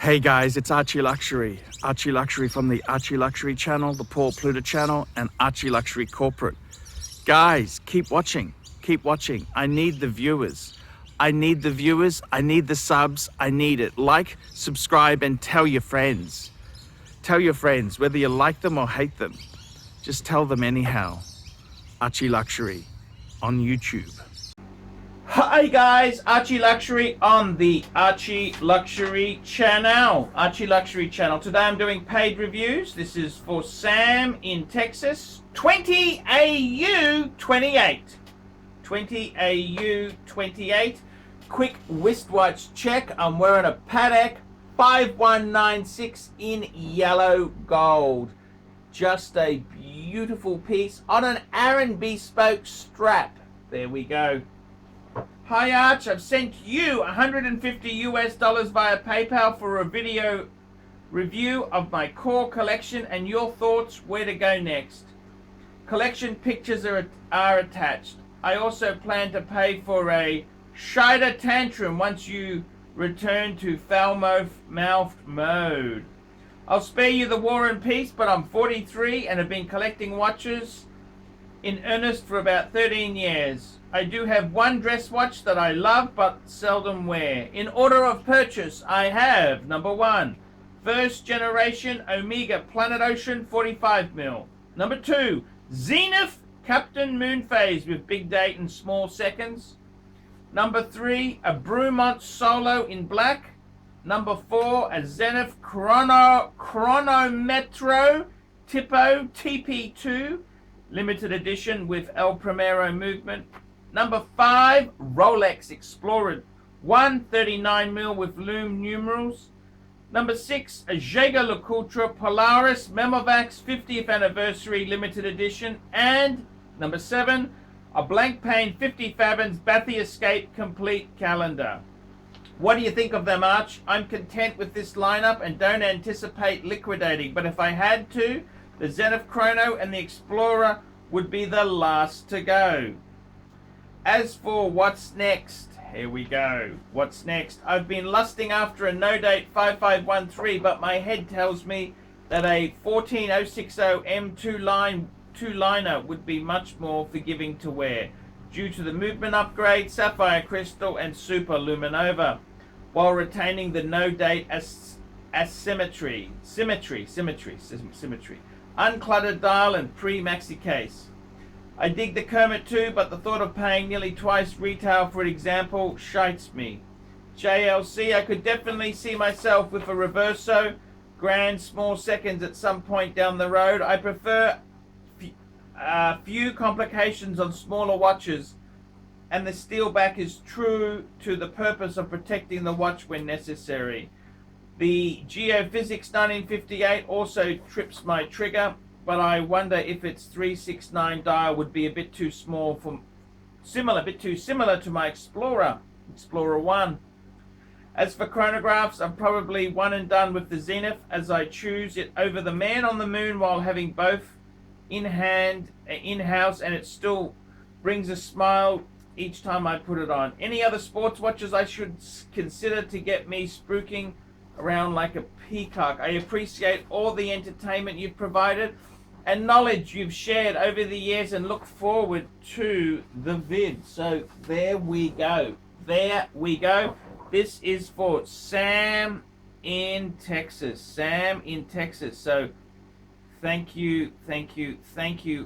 Hey guys, it's ArchieLuxury. ArchieLuxury from the ArchieLuxury channel, the Paul Pluta channel, and ArchieLuxury corporate. Guys, keep watching. Keep watching. I need the viewers. I need the viewers. I need the subs. I need it. Like, subscribe, and tell your friends. Tell your friends, whether you like them or hate them. Just tell them anyhow. ArchieLuxury on YouTube. Hi guys, ArchieLuxury on the ArchieLuxury channel. ArchieLuxury channel. Today I'm doing paid reviews. This is for Sam in Texas. 20 AU 28. 20 AU 28. Quick wristwatch check. I'm wearing a Patek 5196 in yellow gold. Just a beautiful piece on an Aaron bespoke strap. There we go. Hi Arch, I've sent you $150 via PayPal for a video review of my core collection and your thoughts where to go next. Collection pictures are attached. I also plan to pay for a Scheider tantrum once you return to foul-mouthed mode. I'll spare you the war and peace, but I'm 43 and have been collecting watches in earnest for about 13 years. I do have one dress watch that I love but seldom wear. In order of purchase, I have number 1, first generation Omega Planet Ocean 45mm. Number 2, Zenith Captain Moon Phase with big date and small seconds. Number 3, a Bremont Solo in black. Number 4, a Zenith Chronometro Tipo TP2 limited edition with El Primero movement. Number 5, Rolex Explorer 139mm with lume numerals. Number 6, a Jaeger LeCoultre Polaris Memovax 50th anniversary limited edition. And number 7, a blank pane 50 fathoms Bathy Escape complete calendar. What do you think of them, Arch? I'm content with this lineup and don't anticipate liquidating, but if I had to, the Zenith Chrono and the Explorer would be the last to go. As for what's next, here we go. What's next? I've been lusting after a no-date 5513, but my head tells me that a 14060 M2-liner would be much more forgiving to wear, due to the movement upgrade, sapphire crystal, and super luminova, while retaining the no-date symmetry. Uncluttered dial and pre-maxi case. I dig the Kermit too, but the thought of paying nearly twice retail for example shites me. JLC, I could definitely see myself with a Reverso Grand small seconds at some point down the road. I prefer few complications on smaller watches, and the steel back is true to the purpose of protecting the watch when necessary. The Geophysics 1958 also trips my trigger, but I wonder if its 369 dial would be a bit too small for bit too similar to my Explorer 1. As for chronographs, I'm probably one and done with the Zenith, as I choose it over the Man on the Moon while having both in-house, and it still brings a smile each time I put it on. Any other sports watches I should consider to get me spooking around like a peacock? I appreciate all the entertainment you've provided and knowledge you've shared over the years and look forward to the vid. So there we go. There we go. This is for Sam in Texas. Sam in Texas. So thank you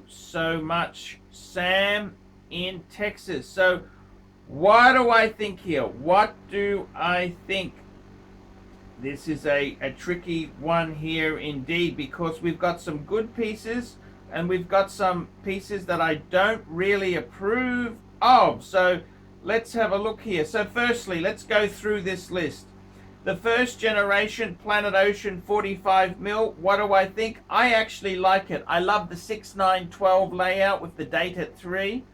so much, Sam in Texas. So what do I think here? What do I think? This is a tricky one here indeed, because we've got some good pieces and we've got some pieces that I don't really approve of. So let's have a look here. So firstly, let's go through this list. The first generation Planet Ocean 45mm, what do I think? I actually like it. I love the 6/9/12 layout with the date at 3.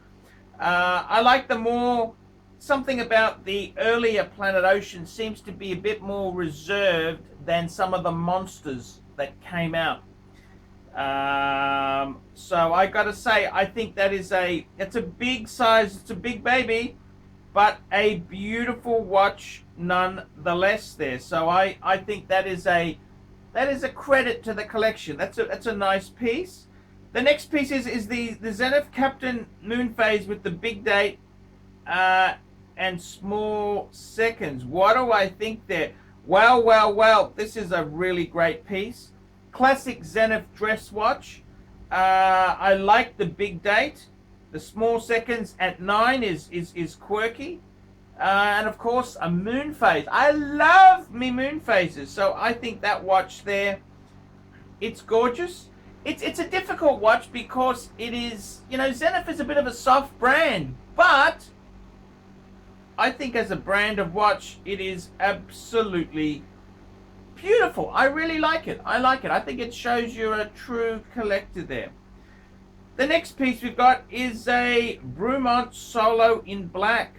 I like the more, something about the earlier Planet Ocean seems to be a bit more reserved than some of the monsters that came out. So I gotta say, I think that is it's a big size, it's a big baby, but a beautiful watch nonetheless there. So I think that is a credit to the collection. That's a nice piece. The next piece is the Zenith Captain Moon Phase with the big date and small seconds. What do I think there? Well, this is a really great piece. Classic Zenith dress watch. I like the big date. The small seconds at 9 is quirky. And of course, a moon phase. I love me moon phases. So I think that watch there, it's gorgeous. It's a difficult watch because it is, Zenith is a bit of a soft brand. But I think as a brand of watch, it is absolutely beautiful. I really like it. I think it shows you're a true collector there. The next piece we've got is a Bremont Solo in black.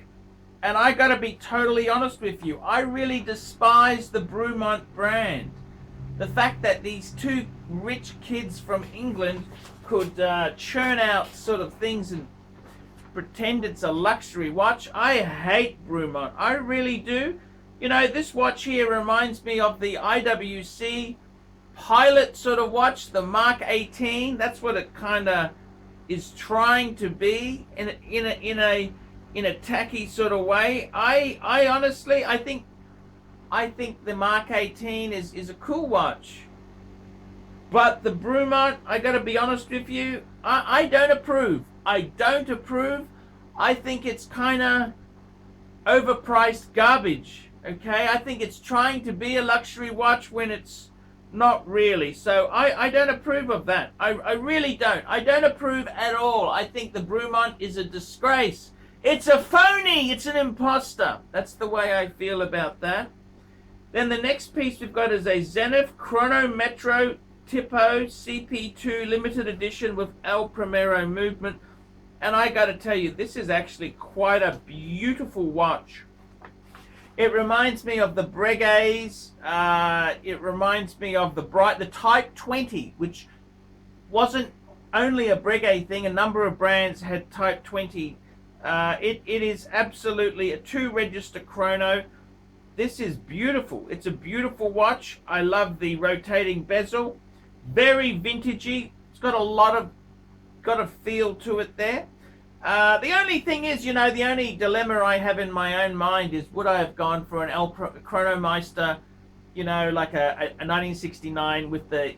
And I gotta be totally honest with you, I really despise the Bremont brand. The fact that these two rich kids from England could churn out sort of things and pretend it's a luxury watch. I hate Bremont. I really do. This watch here reminds me of the IWC pilot sort of watch, the Mark 18. That's what it kind of is trying to be in a tacky sort of way. I honestly, I think the Mark 18 is a cool watch. But the Bremont, I got to be honest with you, I don't approve. I don't approve. I think it's kind of overpriced garbage. Okay, I think it's trying to be a luxury watch when it's not really. So I don't approve of that. I really don't. I don't approve at all. I think the Bremont is a disgrace. It's a phony. It's an imposter. That's the way I feel about that. Then the next piece we've got is a Zenith Chronometro Tipo CP2 limited edition with El Primero movement. And I got to tell you, this is actually quite a beautiful watch. It reminds me of the Breguets. It reminds me of the Type 20, which wasn't only a Breguet thing. A number of brands had Type 20. It is absolutely a 2-register chrono. This is beautiful. It's a beautiful watch. I love the rotating bezel. Very vintagey. It's got a feel to it there. The only thing is, the only dilemma I have in my own mind is, would I have gone for an El Chronomeister, like a 1969 with the,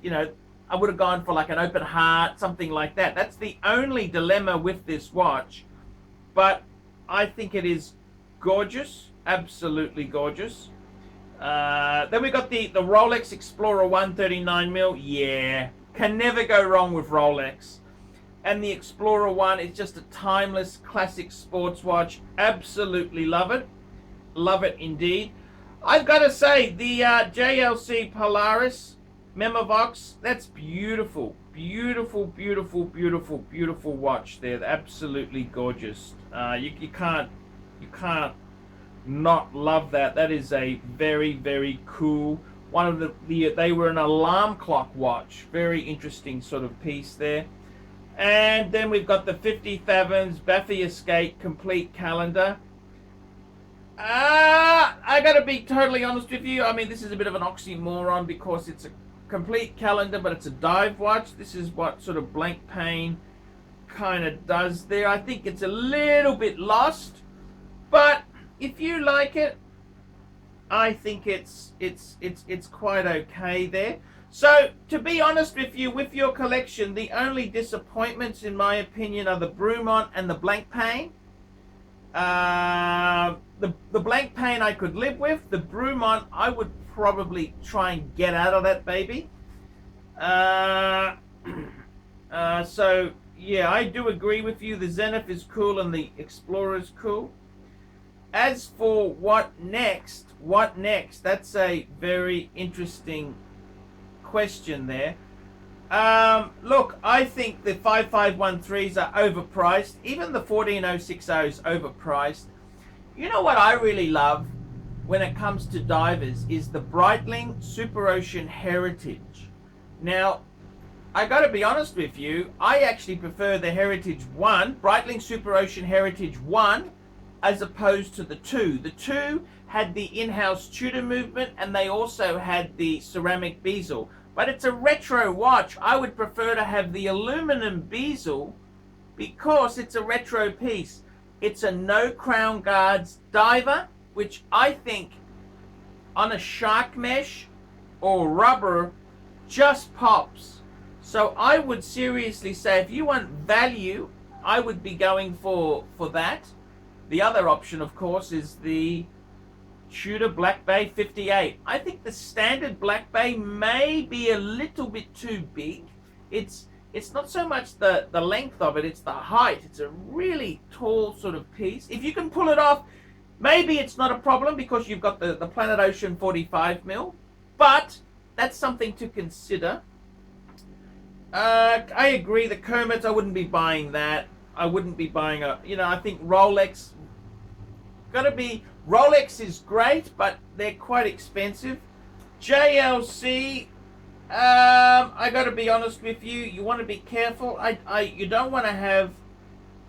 I would have gone for like an open heart, something like that. That's the only dilemma with this watch. But I think it is gorgeous, absolutely gorgeous. Then we got the Rolex Explorer 139mm. Yeah, can never go wrong with Rolex. And the Explorer 1 is just a timeless classic sports watch. Absolutely love it. Love it indeed. I've got to say, the JLC Polaris Memovox, that's beautiful. Beautiful, beautiful, beautiful, beautiful watch there. Absolutely gorgeous. You can't not love that. That is a very, very cool one of they were an alarm clock watch. Very interesting sort of piece there. And then we've got the 50 Fathoms Baffy Escape complete calendar. I gotta be totally honest with you. I mean, this is a bit of an oxymoron because it's a complete calendar, but it's a dive watch. This is what sort of Blank Pain kind of does there. I think it's a little bit lost, but if you like it, I think it's quite okay there. So, to be honest with you, with your collection, the only disappointments, in my opinion, are the Bremont and the Blank Pain. The Blank Pain I could live with. The Bremont, I would probably try and get out of that baby. So, yeah, I do agree with you. The Zenith is cool and the Explorer is cool. As for what next? That's a very interesting question there. Look, I think the 5513s are overpriced. Even the 14060 is overpriced. You know what I really love when it comes to divers is the Breitling Super Ocean Heritage. Now, I gotta be honest with you, I actually prefer the Heritage 1, Breitling Super Ocean Heritage 1, as opposed to the 2. The 2 had the in-house Tudor movement, and they also had the ceramic bezel. But it's a retro watch. I would prefer to have the aluminum bezel because it's a retro piece. It's a no crown guards diver, which I think on a shark mesh or rubber just pops. So I would seriously say, if you want value, I would be going for that. The other option, of course, is the Tudor Black Bay 58. I think the standard Black Bay may be a little bit too big. It's not so much the length of it, it's the height. It's a really tall sort of piece. If you can pull it off, maybe it's not a problem because you've got the Planet Ocean 45mm, but that's something to consider. I agree, the Kermits, I wouldn't be buying that. I wouldn't be buying I think Rolex, Rolex is great, but they're quite expensive. JLC, I gotta be honest with you, you want to be careful. You don't want to have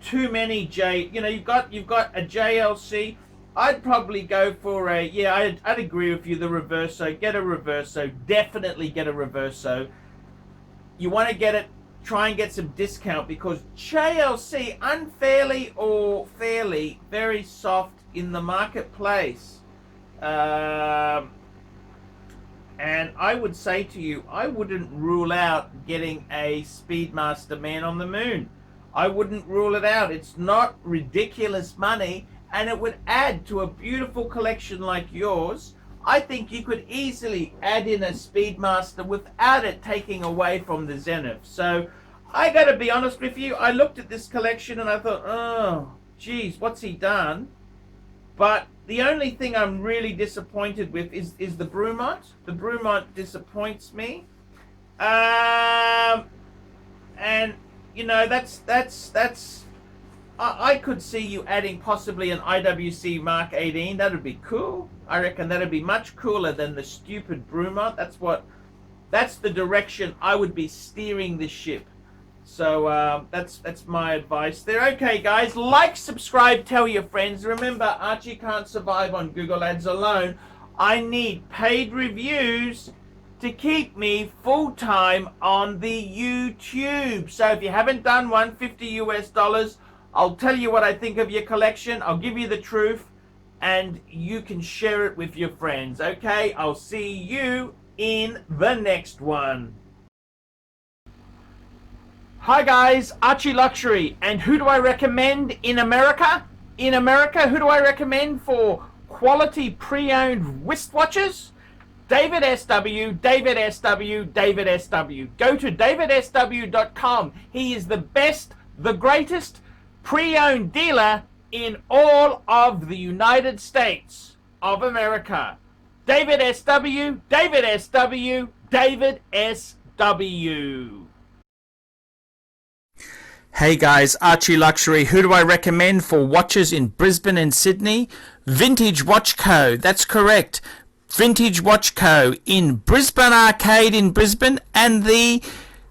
too many you've got a JLC. I'd probably go for I'd agree with you, the Reverso. Get a Reverso, definitely get a Reverso. You want to get it, try and get some discount, because JLC, unfairly or fairly, very soft in the marketplace. And I would say to you, I wouldn't rule out getting a Speedmaster Man on the Moon. I wouldn't rule it out. It's not ridiculous money, and it would add to a beautiful collection like yours. I think you could easily add in a Speedmaster without it taking away from the Zenith. So I gotta be honest with you, I looked at this collection and I thought, oh geez, what's he done? But the only thing I'm really disappointed with is the Bremont. The Bremont disappoints me. And that's I could see you adding possibly an IWC Mark 18. That would be cool. I reckon that would be much cooler than the stupid Bremont. That's the direction I would be steering the ship. So that's my advice there. Okay, guys, like, subscribe, tell your friends. Remember, Archie can't survive on Google Ads alone. I need paid reviews to keep me full-time on the YouTube. So if you haven't done one, $50 US, I'll tell you what I think of your collection. I'll give you the truth, and you can share it with your friends. Okay, I'll see you in the next one. Hi guys, ArchieLuxury, and who do I recommend in America? In America, who do I recommend for quality pre-owned wristwatches? David SW, David SW, David SW. Go to davidsw.com. He is the best, the greatest pre-owned dealer in all of the United States of America. David SW, David SW, David SW. Hey guys, ArchieLuxury. Who do I recommend for watches in Brisbane and Sydney? Vintage Watch Co. That's correct. Vintage Watch Co. in Brisbane Arcade in Brisbane and the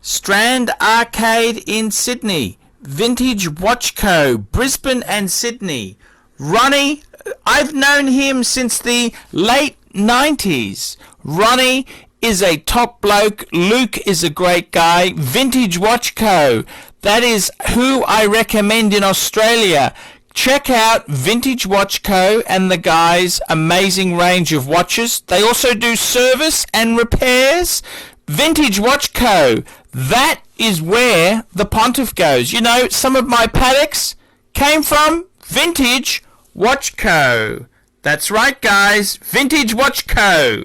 Strand Arcade in Sydney. Vintage Watch Co. Brisbane and Sydney. Ronnie, I've known him since the late 90s. Ronnie is a top bloke. Luke is a great guy. Vintage Watch Co. That is who I recommend in Australia. Check out Vintage Watch Co. and the guys' amazing range of watches. They also do service and repairs. Vintage Watch Co. That is where the Pontiff goes. You know, some of my Pateks came from Vintage Watch Co. That's right, guys. Vintage Watch Co.